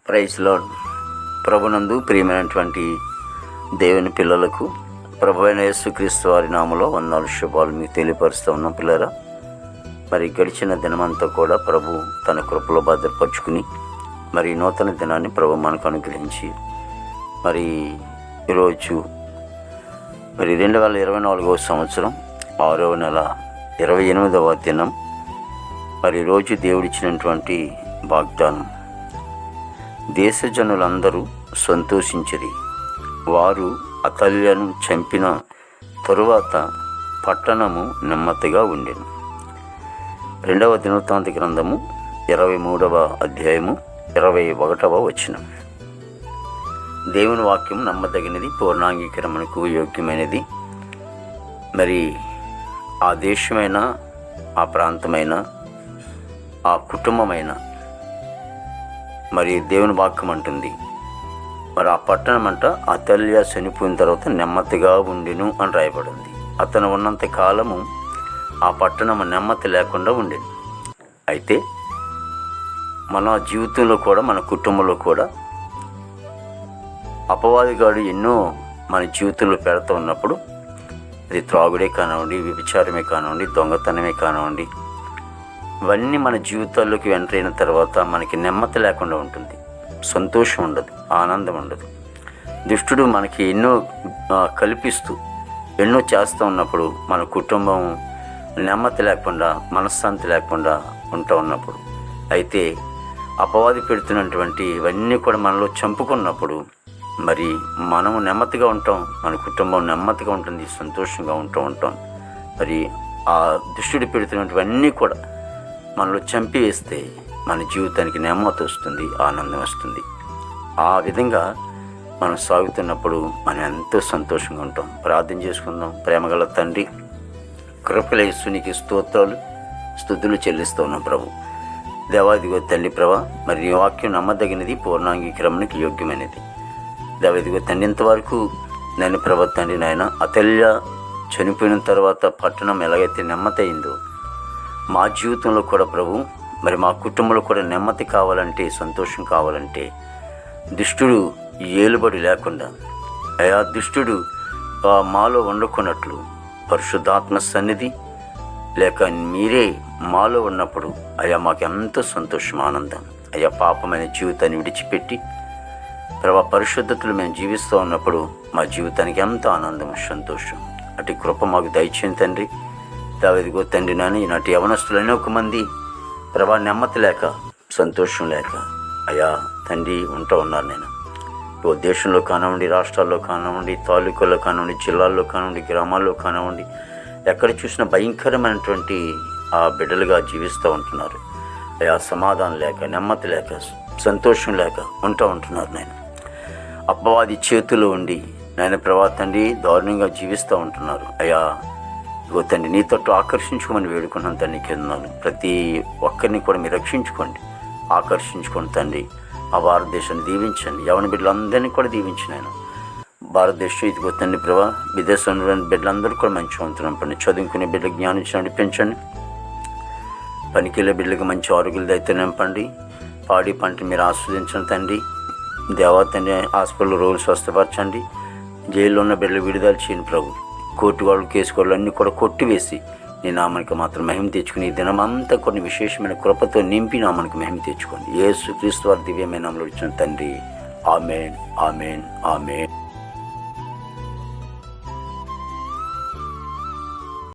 Praise lord. ప్రభునందు ప్రియమైనటువంటి దేవుని పిల్లలకు ప్రభువైన యేసుక్రీస్తు వారి నామములో వందనాలు శుభాలు మీకు తెలియపరుస్తూ ఉన్నాం. పిల్లరా, మరి గడిచిన దినమంతా కూడా ప్రభు తన కృపలో భద్రపరుచుకుని మరి నూతన దినాన్ని ప్రభు మనకు అనుగ్రహించి మరి ఈరోజు మరి 2024 సంవత్సరం 6వ నెల 28వ దినం. మరి ఈరోజు దేవుడిచ్చినటువంటి వాగ్దానం: దేశ జనులందరూ సంతోషించిరి, వారు అతల్యను చంపిన తరువాత పట్టణము నెమ్మదిగా ఉండెను. 2వ దినవృత్తాంత గ్రంథము 23వ అధ్యాయము 21వ వచనం. దేవుని వాక్యం నమ్మదగినది, పూర్ణాంగీకరణకు యోగ్యమైనది. మరి ఆ దేశమైన, ఆ ప్రాంతమైన, ఆ కుటుంబమైన మరి దేవుని వాక్యం అంటుంది, మరి ఆ పట్టణం అంట అతల్య చనిపోయిన తర్వాత నెమ్మదిగా ఉండెను అని రాయబడింది. అతను ఉన్నంత కాలము ఆ పట్టణం నెమ్మది లేకుండా ఉండేది. అయితే మన జీవితంలో కూడా, మన కుటుంబంలో కూడా అపవాదిగాడు ఎన్నో మన జీవితంలో పెడుతూ ఉన్నప్పుడు, అది త్రాగుడే కానివ్వండి, వ్యభిచారమే కానివ్వండి, దొంగతనమే కానివ్వండి, ఇవన్నీ మన జీవితాల్లోకి ఎంటర్ అయిన తర్వాత మనకి నెమ్మది లేకుండా ఉంటుంది. సంతోషం ఉండదు, ఆనందం ఉండదు. దుష్టుడు మనకి ఎన్నో కల్పిస్తూ ఎన్నో చేస్తూ ఉన్నప్పుడు మన కుటుంబం నెమ్మది లేకుండా, మనశ్శాంతి లేకుండా ఉంటూ ఉన్నప్పుడు, అయితే అపవాది పెడుతున్నటువంటి ఇవన్నీ కూడా మనలో చంపుకున్నప్పుడు మరి మనము నెమ్మదిగా ఉంటాం, మన కుటుంబం నెమ్మదిగా ఉంటుంది, సంతోషంగా ఉంటాం. మరి ఆ దుష్టుడు పెడుతున్నటువన్నీ కూడా మనలో చంపివేస్తే మన జీవితానికి నెమ్మది వస్తుంది, ఆనందం వస్తుంది. ఆ విధంగా మనం సాగుతున్నప్పుడు మనం ఎంతో సంతోషంగా ఉంటాం. ప్రార్థన చేసుకుందాం. ప్రేమగల తండ్రి, కృపల యేసునికి స్తోత్రాలు, స్తుతులు చెల్లిస్తూ ఉన్నాం ప్రభు. దేవాదిగో తండ్రి ప్రభా, మరి నీ వాక్యం నమ్మదగినది, పూర్ణాంగీకరణకి యోగ్యమైనది. దేవాదిగో తండ్రి, ఇంతవరకు నేను ప్రభు తండ్రి నాయన అతల్య చనిపోయిన తర్వాత పట్టణం ఎలాగైతే నెమ్మది అయిందో, మా జీవితంలో కూడా ప్రభు, మరి మా కుటుంబంలో కూడా నెమ్మది కావాలంటే, సంతోషం కావాలంటే, దుష్టుడు ఏలుబడి లేకుండా, అయా దుష్టుడు మాలో వండుకున్నట్లు పరిశుద్ధాత్మ సన్నిధి లేక మీరే మాలో ఉన్నప్పుడు అయా మాకు ఎంతో సంతోషం, ఆనందం. అయా పాపమైన జీవితాన్ని విడిచిపెట్టి ప్రభా పరిశుద్ధతలు మేము జీవిస్తూ ఉన్నప్పుడు మా జీవితానికి ఎంతో ఆనందం, సంతోషం. అటు కృప మాకు దయచేయండి తండ్రి. దావీదుగో తండ్రి నాని ఈనాటి యవనస్తులు అనేక మంది ప్రభా నెమ్మది లేక, సంతోషం లేక అయా తండ్రి ఉంటూ ఉన్నారు. నేను ఓ దేశంలో కానివ్వండి, రాష్ట్రాల్లో కానివ్వండి, తాలూకాల్లో కానివ్వండి, జిల్లాల్లో కానివ్వండి, గ్రామాల్లో కానివ్వండి, ఎక్కడ చూసినా భయంకరమైనటువంటి ఆ బిడ్డలుగా జీవిస్తూ ఉంటున్నారు. అయా సమాధానం లేక, నెమ్మది లేక, సంతోషం లేక ఉంటున్నారు. నేను అపవాది చేతుల్లో ఉండి నాయన ప్రభా తండ్రి దారుణంగా జీవిస్తూ ఉంటున్నారు. అయా ఇగో తండ్రి, నీ తట్టు ఆకర్షించుకోమని వేడుకున్నాను తండ్రి. కిందన్నాను ప్రతి ఒక్కరిని కూడా మీరు రక్షించుకోండి, ఆకర్షించుకోండి తండ్రి. ఆ భారతదేశాన్ని దీవించండి, యవన బిడ్డలందరినీ కూడా దీవించి నేను భారతదేశం ఇదిగో తండ్రి ప్రభా, విదేశంలో బిడ్డలందరూ కూడా మంచిగా ఉంటున్నాం. చదువుకునే బిడ్డలకు జ్ఞానం ఇచ్చి నడిపించండి. పనికిళ్ళే బిడ్డలకు మంచి ఆరోగ్యాలు దయతో నింపండి. పాడి పంటని మీరు ఆస్వాదించండి తండ్రి. దేవా తండ్రి, హాస్పిటల్ రోగులు స్వస్థపరచండి. జైల్లో ఉన్న బిడ్డలు విడుదల చేయండి ప్రభు. కోర్టు వాళ్ళు, కేసు వాళ్ళు అన్నీ కూడా కొట్టివేసి నీ నామానికి మాత్రం మహిమ తెచ్చుకుని ఈ దినమంతా కొన్ని విశేషమైన కృపతో నింపి నామానికి మహిమ తెచ్చుకోండి. యేసుక్రీస్తు వారి దివ్యమైన నామములో ఇచ్చిన తండ్రి. ఆమేన్, ఆమేన్, ఆమేన్.